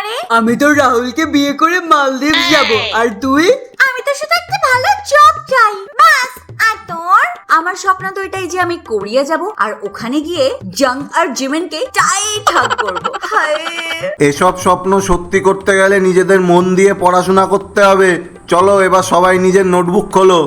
রে? আমি তো রাহুলকে বিয়ে করে মালদ্বীপ যাব। আর তুই? আমি তো শুধু একটা ভালো জব চাই বাস। আর তোর? আমার স্বপ্ন তো এটাই যে আমি কোরিয়া যাব আর ওখানে গিয়ে জং আর জিমিনকে টাইট হাগ করব। হায়, এসব স্বপ্ন সত্যি করতে গেলে নিজেদের মন দিয়ে পড়াশোনা করতে হবে। চলো এবার সবাই নিজের নোটবুক খোলো।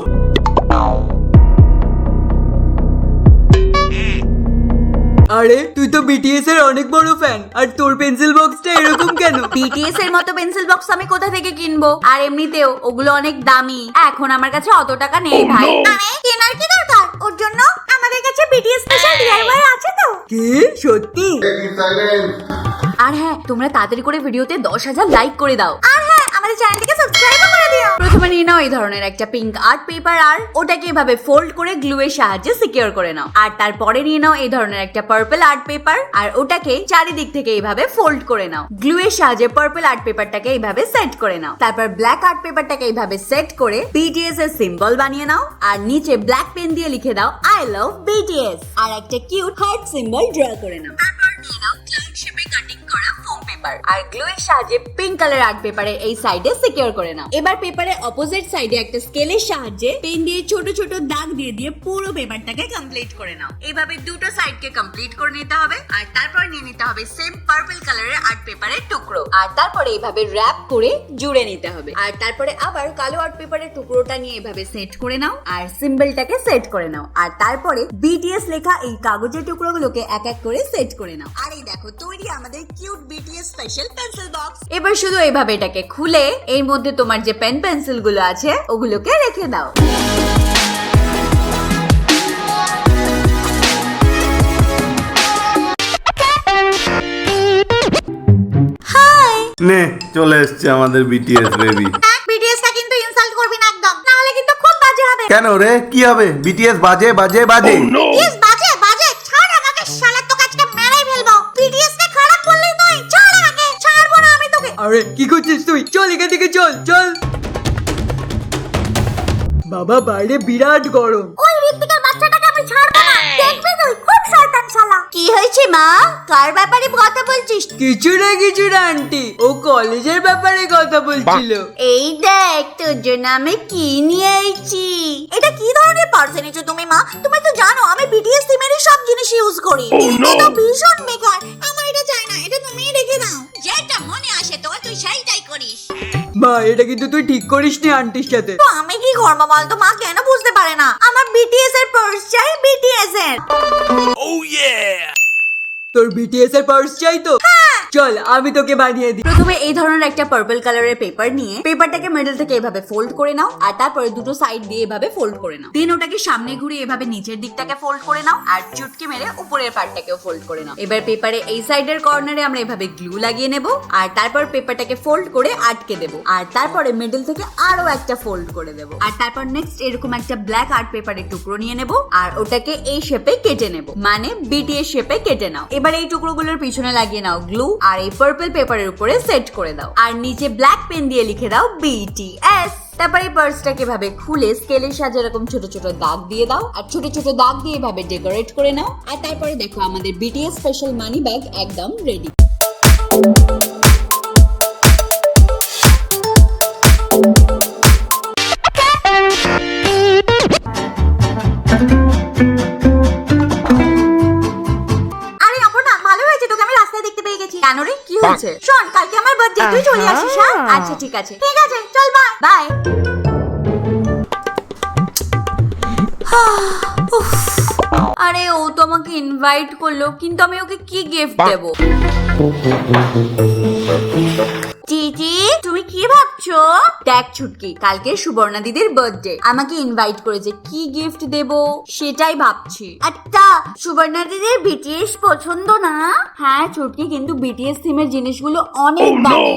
আরে তুই তো বিটিএস এর অনেক বড় ফ্যান, আর তোর পেন্সিল বক্সটা এরকম কেন? বিটিএস এর মতো পেন্সিল বক্স আমি কোথা থেকে কিনবো? আর এমনিতেও ওগুলো অনেক দামি, এখন আমার কাছে অত টাকা নেই ভাই। আরে কেনার কি দরকার? ওর জন্য আমাদের কাছে বিটিএস স্পেশাল ডিআইওয়াই আছে তো। কি সত্যি? আর হ্যাঁ, তোমরা তাড়াতাড়ি করে ভিডিওতে 10,000 লাইক করে দাও। আর হ্যাঁ, আমাদের চ্যানেলটিকে সাবস্ক্রাইবও করে দিও। প্রথমে নিয়ে নাও এই ধরনের একটা পিঙ্ক আর্ট পেপার, আর ওটাকে এভাবে ফোল্ড করে গ্লু এর সাহায্যে সিকিউর করে নাও। আর তারপরে নিয়ে নাও এই ধরনের একটা পার্পল আর্ট পেপার, আর ওটাকে চারিদিক থেকে এইভাবে ফোল্ড করে নাও। গ্লু এর সাহায্যে পার্পল আর্ট পেপারটাকে এইভাবে সেট করে নাও। তারপর ব্ল্যাক আর্ট পেপারটাকে এইভাবে সেট করে বিটিএস এর সিম্বল বানিয়ে নাও, আর নিচে ব্ল্যাক পেন দিয়ে লিখে দাও আই লাভ বিটিএস, আর একটা কিউট হার্ট সিম্বল ড্র করে নাও। তারপর নিয়ে নাও ক্লাউড শেপে কাটিং করা ফোম পেপার, আর গ্লু এর সাহায্যে পিঙ্ক কালার আর্ট পেপারে এই সাইডে সিকিউর করে নাও। এবার পেপারের অপোজিট সাইডে একটা স্কেলের সাহায্যে পেন দিয়ে ছোট ছোট দাগ দিয়ে দিয়ে পুরো পেপারটাকে কমপ্লিট করে নাও। এইভাবে দুটো সাইডকে কমপ্লিট করে নিতে হবে, আর তারপর নিয়ে নিতে হবে সেম পার্পল কালারের আর্ট পেপারের টুকরো, আর তারপরে এইভাবে র‍্যাপ করে জুড়ে নিতে হবে। আর তারপরে আবার কালো আর্ট পেপারের টুকরোটা নিয়ে এইভাবে সেট করে নাও, আর সিম্বলটাকে সেট করে নাও। আর তারপরে বিটিএস লেখা এই কাগজের টুকরোগুলোকে এক এক করে সেট করে নাও। আর এই দেখো তৈরি আমাদের cute BTS special pencil box. এবার শুধু এইভাবে এটাকে খুলে এর মধ্যে তোমার যে পেন পেন্সিল গুলো আছে ওগুলোকে রেখে দাও। নে চলে এসছে আমাদের বিটিএস বেবি। বিটিএস টা কিন্তু ইনসাল্ট করবি না একদম, না হলে কিন্তু খুব বাজে হবে। কেন রে, কি হবে? বিটিএস বাজে বাজে বাজে। বিটিএস বাজে বাজে, ছাড় আমাকে শালা, তোকে আজকে মেরেই ফেলবো। বিটিএস কে খারাপ বললি তুই, ছাড় আমাকে, ছাড়বো না আমি তোকে। আরে কি করছিস তুই? চল এখান থেকে, চল চল। বাবা বাইরে বিরাট গরম। ওই ঋত্বিকের বাচ্চাটাকে আমি ছাড়বো না, দেখবি তুই খুব শয়তান শালা। কি হয়েছে মা, কার ব্যাপারে কথা বলছিস? কিছু না আন্টি, ও কলেজের ব্যাপারে কথা বলছিল। এই দেখ তোর জন্য আমি কি নিয়ে আইছি। এটা কি ধরনের পার্স এনেছো তুমি মা? তুমি তো জানো আমি বিটিএস থিমেরই সব জিনিস ইউজ করি। এটা ভীষণ বেকার, আমার এটা চাই না, এটা তুমিই রেখে দাও। যেটা মনে আসে তোর তুই সেইটাই করিস। মা এটা কিন্তু তুই ঠিক করিসনি আন্টির সাথে। তো আমি কি করবো বল তো? মা কেন বুঝতে পারে না? আমার বিটিএস এর পার্স চাই, বিটিএস এর। তোর বিটিএস এর পার্স চাই তো? চল আমি তোকে বানিয়ে দিই। প্রথমে এই ধরনের একটা পার্পল কালারের পেপার নিয়ে পেপারটাকে মিডল থেকে এভাবে ফোল্ড করে নাও, আর তারপরে দুটো সাইড দিয়ে এভাবে ফোল্ড করে নাও। দেন ওটাকে সামনে ঘুরিয়ে এভাবে নিচের দিকটাকে ফোল্ড করে নাও, আর চুটকি মেরে উপরের পার্টটাকেও ফোল্ড করে নাও। এবার পেপারে এই সাইডের কর্নারে আমরা এভাবে গ্লু লাগিয়ে নেব, আর তারপর পেপারটাকে ফোল্ড করে আটকে দেব, আর তারপরে মিডল থেকে আরো একটা ফোল্ড করে দেব। আর তারপর নেক্সট এরকম একটা ব্ল্যাক আর্ট পেপারের টুকরো নিয়ে নেব, আর ওটাকে এই শেপে কেটে নেব, মানে বিটিএস শেপে কেটে নাও। এবার এই টুকরোগুলোর পিছনে লাগিয়ে নাও গ্লু, আর এই পার্পল পেপারের উপরে সেট করে দাও, আর নিচে ব্ল্যাক পেন দিয়ে লিখে দাও বিটিএস। তারপরে এই পার্সটাকে ভাবে খুলে স্কেলের সাহায্যে এরকম ছোট ছোট দাগ দিয়ে দাও, আর ছোট ছোট দাগ দিয়ে ভাবে ডেকোরেট করে নাও। আর তারপরে দেখো আমাদের বিটিএস স্পেশাল মানি ব্যাগ একদম রেডি। কেন রে, কি হয়েছে? শোন, কালকে আমার বার্থডে, তুই চলে আসিস। হ্যাঁ আচ্ছা ঠিক আছে, ঠিক আছে, চল বাই বাই। আরে ও তো আমাকে ইনভাইট করলো, কিন্তু আমি ওকে কি গিফট দেব? চিচি তুমি কি ভাবছো? দেখ ছুটকি, কালকে সুবর্ণা দিদির বার্থডে, আমাকে ইনভাইট করেছে, কি গিফট দেব সেটাই ভাবছি। আচ্ছা সুবর্ণা দিদির বিটিএস পছন্দ না? হ্যাঁ ছুটকি, কিন্তু বিটিএস থিমের জিনিসগুলো অনেক দামি।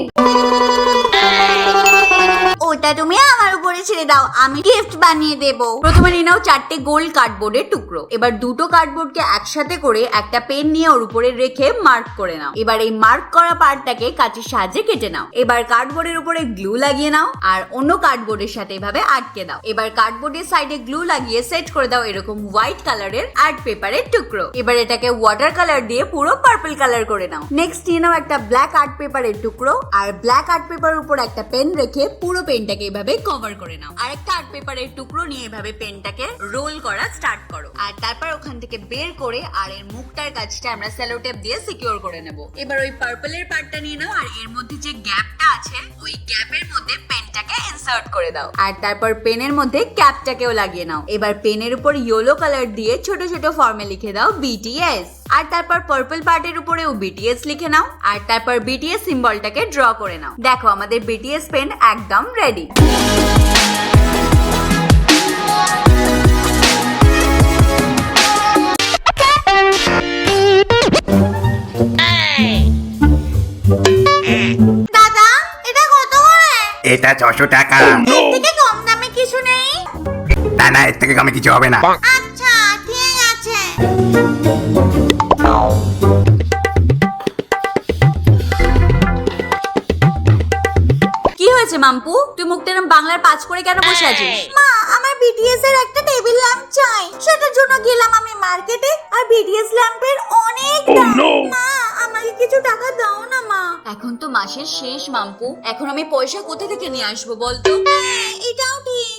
ওটা তুমি আমার উপরে ছেড়ে দাও, আমি গিফট বানিয়ে দেব। প্রথমে নিয়ে নাও 4টে গোল কার্ডবোর্ডের টুকরো। এবার দুটো কার্ডবোর্ডকে একসাথে করে একটা পেন নিয়ে ওর উপরে রেখে মার্ক করে নাও। এবার এই মার্ক করা পার্টটাকে কাঁচির সাহায্যে কেটে নাও। এবার কার্ডবোর্ডের উপরে গ্লু লাগিয়ে নাও আর অন্য কার্ডবোর্ডের সাথে এভাবে আটকে দাও। এবার কার্ডবোর্ডের সাইডে গ্লু লাগিয়ে সেট করে দাও এরকম হোয়াইট কালারের আর্ট পেপারের টুকরো। এবার এটাকে ওয়াটার কালার দিয়ে পুরো পার্পল কালার করে নাও। নেক্সট নিয়ে নাও একটা ব্ল্যাক আর্ট পেপারের টুকরো আর ব্ল্যাক আর্ট পেপারের উপর একটা পেন রেখে পুরো পেনটাকে এভাবে কভার করে নাও। আর একটা আর্ট পেপারের টুকরো নিয়ে এভাবে পেনটাকে রোল করা স্টার্ট করো। আর তারপর ওখান থেকে বের করে আর এর মুখটার কাছটা আমরা সেলো টেপ দিয়ে সিকিউর করে নেব। এবার ওই পার্পলের পার্টটা নিয়ে নাও আর এর মধ্যে যে গ্যাপটা আছে ওই গ্যাপের মধ্যে পেনটাকে ইনসার্ট করে দাও। আর তারপর পেনের মধ্যে ক্যাপটাকেও লাগিয়ে নাও। এবার পেনের উপর ইয়েলো কালার দিয়ে ছোট ছোট ফর্মে লিখে দাও BTS। আর তারপর পার্পল পার্টের উপরেও BTS লিখে নাও। আর তারপর BTS সিম্বলটাকে ড্র করে নাও। দেখো আমাদের BTS পেন একদম রেডি। দাদা এটা কত করে? এটা 600 টাকা। এর থেকে কম দামে কিছু নেই? না না, এর থেকে কমে কিছু হবে না। আচ্ছা ঠিক আছে। কি হয়েছে মাম্পু, তুই মুখটা এরকম বাংলার পাঁচ করে কেন বসে আছিস? মা আমার BTS এর একটা টেবিল ল্যাম্প চাই, সেটার জন্য গেলাম আমি মার্কেটে আর BTS ল্যাম্পের অনেক দাম। মা আমাকে কিছু টাকা দাও না মা। এখন তো মাসের শেষ মাম্পু, এখন আমি পয়সা কোথা থেকে নিয়ে আসবো বলতো? এটাও ঠিক।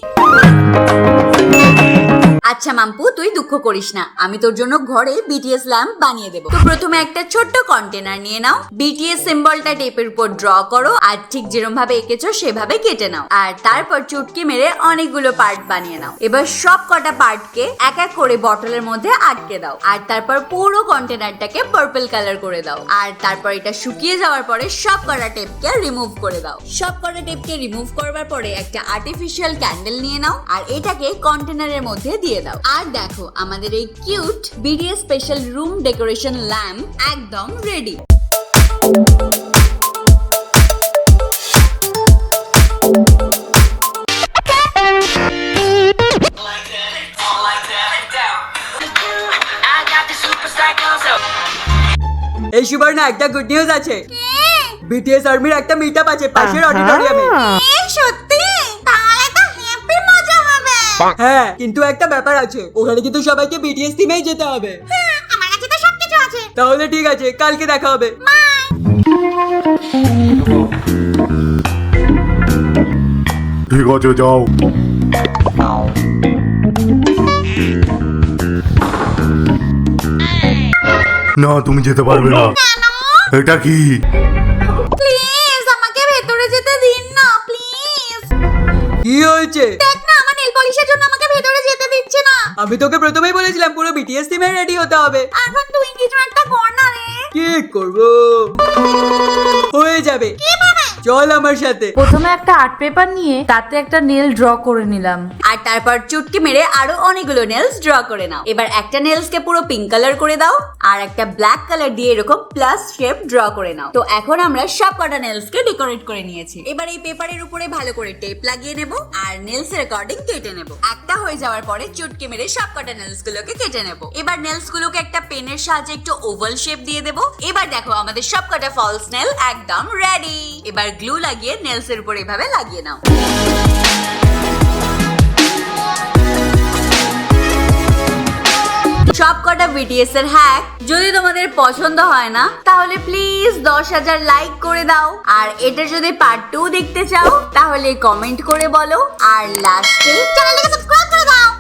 আচ্ছা মাম্পু তুই দুঃখ করিস না, আমি তোর জন্য ঘরে BTS ল্যাম্প বানিয়ে দেবো। তো প্রথমে একটা ছোট্ট কন্টেনার নিয়ে নাও, BTS সিম্বলটা টেপের উপর ড্র করো আর ঠিক যেরকম ভাবে এঁকেছো সেভাবে কেটে নাও। আর তারপর চুটকি মেরে অনেকগুলো পার্ট বানিয়ে নাও। এবার সব কটা পার্টকে এক এক করে বটলের মধ্যে আটকে দাও। আর তারপর পুরো কন্টেনারটাকে পার্পল কালার করে দাও। আর তারপর এটা শুকিয়ে যাওয়ার পরে সব কটা টেপকে রিমুভ করে দাও। সব কটা টেপকে রিমুভ করবার পরে একটা আর্টিফিশিয়াল ক্যান্ডেল নিয়ে নাও আর এটাকে কন্টেনারের মধ্যে দিয়ে দাও। আর দেখো আমাদের এই cute BTS special room decoration lamp একদম রেডি। এই সুবর্ণা একটা গুড নিউজ আছে। BTS আর্মির একটা মিটআপ আছে পাশের অডিটোরিয়ামে। সত্যি? তাহলে তো হ্যাপি মজা হবে। হ্যাঁ কিন্তু একটা ব্যাপার আছে, ওখানে কিন্তু সবাইকে BTS টিমেই যেতে হবে। আমার কাছে তো সবকিছু আছে। তাহলে ঠিক আছে, কালকে দেখা হবে। ঠিক আছে যাও। না তুমি যেতে পারবে না। এটা কি? প্লিজ আমাকে ভেতরে যেতে দিন না প্লিজ। কি হয়েছে? দেখ না আমার নেল পলিশের জন্য আমাকে ভেতরে যেতে দিচ্ছে না। আমি তোকে প্রথমেই বলেছিলাম পুরো BTS টিমে রেডি হতে হবে। এখন তুই কিছু একটা কর না রে। কি করব? হয়ে যাবে, কিভাবে? চল আমার সাথে। প্রথমে একটা আর্ট পেপার নিয়ে তাতে একটা নেল ড্র করে নিলাম। আর তারপর চুটকি মেরে আরো অনেকগুলো নেলস ড্র করে নাও। এবার একটা নেলস কে পুরো পিঙ্ক কালার করে দাও আর একটা ব্ল্যাক কালার দিয়ে এরকম প্লাস শেপ ড্র করে নাও। তো এখন আমরা সব কটা নেলস কে ডেকোরেট করে নিয়েছি। এবার এই পেপারের উপরে ভালো করে টেপ লাগিয়ে নেব আর নেলস এর অ্যাকর্ডিং কেটে নেব। একটা হয়ে যাওয়ার পরে চুটকি মেরে সব কটা নেলস গুলোকে কেটে নেব। এবার নেলস গুলোকে একটা পেনের সাহায্যে একটু ওভাল শেপ দিয়ে দেব। এবার দেখো আমাদের সব কটা ফলস নেল একদম রেডি। এবার গ্লু লাগিয়ে নেলস এর উপর এভাবে লাগিয়ে নাও। সব কটা BTS এর হ্যাক যদি তোমাদের পছন্দ হয় না তাহলে প্লিজ 10,000 লাইক করে দাও। আর এটা যদি পার্ট 2 দেখতে চাও তাহলে কমেন্ট করে বলো। আর লাস্টে চ্যানেলটাকে সাবস্ক্রাইব করে দাও।